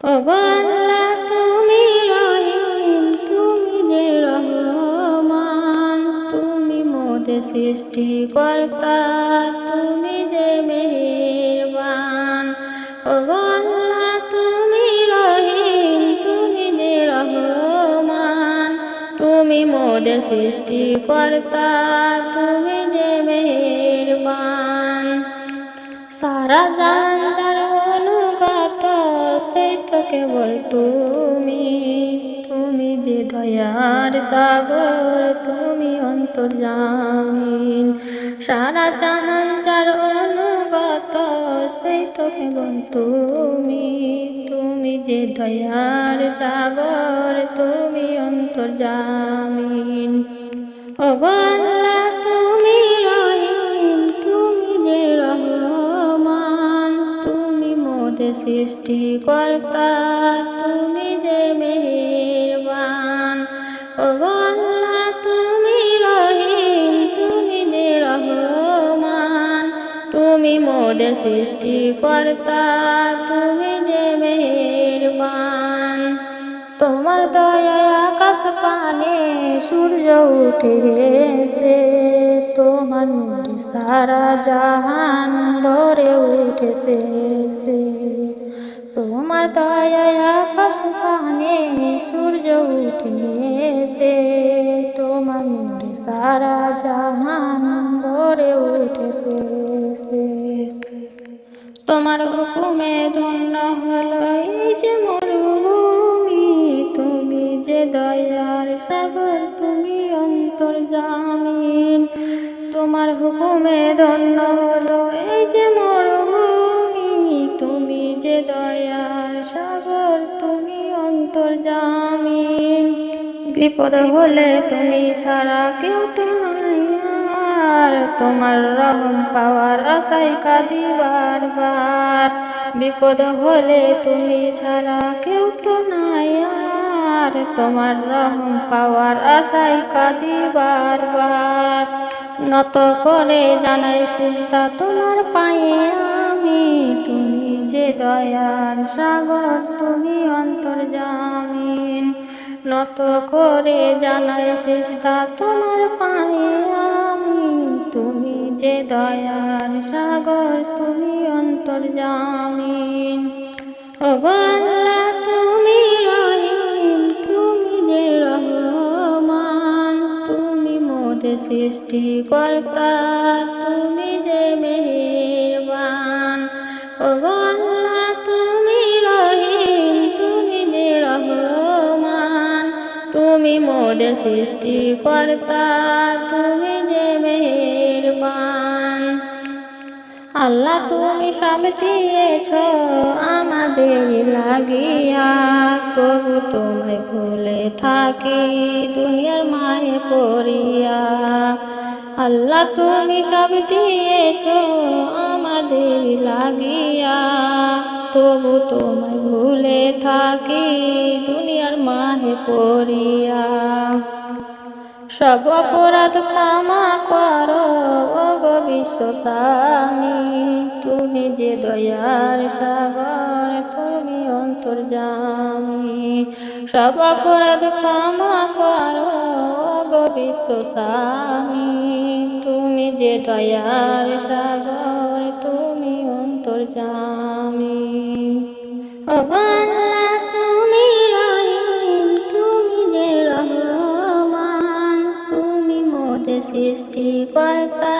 ওগো আল্লাহ তুমি রহিম, তুমি যে রহমান, তুমি মোদের সৃষ্টিকর্তা, তুমি যে মেহেরবান। ওগো আল্লাহ তুমি রহিম, তুমি যে রহমান, তুমি মোদের সৃষ্টিকর্তা, তুমি যে মেহেরবান। সারা জাহান যার অনুগত, সেই তো কেবল তুমি, তুমি যে দয়ার সাগর, তুমি অন্তর্যামিন। সারা জাহান যার অনুগত, সেই তো কেবল তুমি, তুমি যে দয়ার সাগর, তুমি অন্তর্যামিন। ওগো আল্লাহ তুমি রহিম, তুমি যে রহমান, তুমি মোদের সৃষ্টিকর্তা, তুমি যে মেহেরবান। ওগো আল্লাহ তুমি রহিম, তুমি যে রহমান, তুমি মোদের সৃষ্টিকর্তা, তুমি যে মেহেরবান। তোমার দয়ায় আকাশ পানে সূর্য উঠেছে, তোমার নূরে সারা জাহান ভরে উঠেছে। তোমার দয়ায় আকাশ পানে সূর্য উঠেছে, তোমার নূরে সারা জাহান ভরে উঠেছে। তোমার হুকুমে ধন্য হলো এই যে মরুভূমি, তুমি যে দয়ার সাগর, তুমি অন্তর্যামিন। তোমার হুকুমে ধন্য হলো এই যে মরুভূমি, তুমি যে দয়ার সাগর, তুমি অন্তর্যামিন। বিপদ হলে তুমি ছাড়া কেউ তো নাই আর, তোমার রহম পাওয়ার আশায় কাঁদি বারবার। বিপদ হলে তুমি ছাড়া কেউ তো নাই আর, তোমার রহম পাওয়ার আশায় কাঁদি বারবার। নত করে জানাই সিজদা তোমার পায়ে আমি, তুমি যে দয়ার সাগর, তুমি অন্তর্যামিন। নত করে জানাই সিজদা তোমার পায়ে আমি, তুমি যে দয়ার সাগর, তুমি অন্তর্যামিন। ওগো আল্লাহ তুমি রহিম, তুমি যে রহমান, তুমি মোদের সৃষ্টিকর্তা, তুমি যে মেহেরবান। ওগো আল্লাহ তুমি রহিম, তুমি যে রহমান, তুমি মোদের সৃষ্টিকর্তা, তুমি যে মেহেরবান। আল্লাহ তুমি সব দিয়েছ আমাদের লাগিয়া, তবু তোমায় ভুলে থাকি দুনিয়ার মায়ে পড়িয়া। আল্লাহ তুমি সব দিয়েছ আমাদের লাগিয়া, তবু তোমায় ভুলে থাকি দুনিয়ার মায়ে পড়িয়া। সব অপরাধ ক্ষমা করো ওগো বিশ্বস্বামী, তুমি যে দয়ার সাগর, তুমি অন্তর্যামী। সব অপরাধ ক্ষমা করো ওগো বিশ্বস্বামী, তুমি যে দয়ার সাগর, তুমি অন্তর্যামী। ওগো আল্লাহ তুমি রহিম, তুমি যে রহমান, তুমি মোদের সৃষ্টিকর্তা,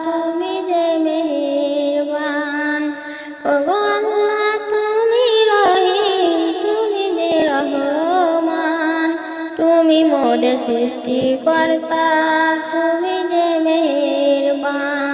তুমি যে মেহেরবান। ওগো আল্লাহ তুমি রহিম, তুমি যে রহমান, তুমি মোদের সৃষ্টিকর্তা, তুমি যে মেহেরবান।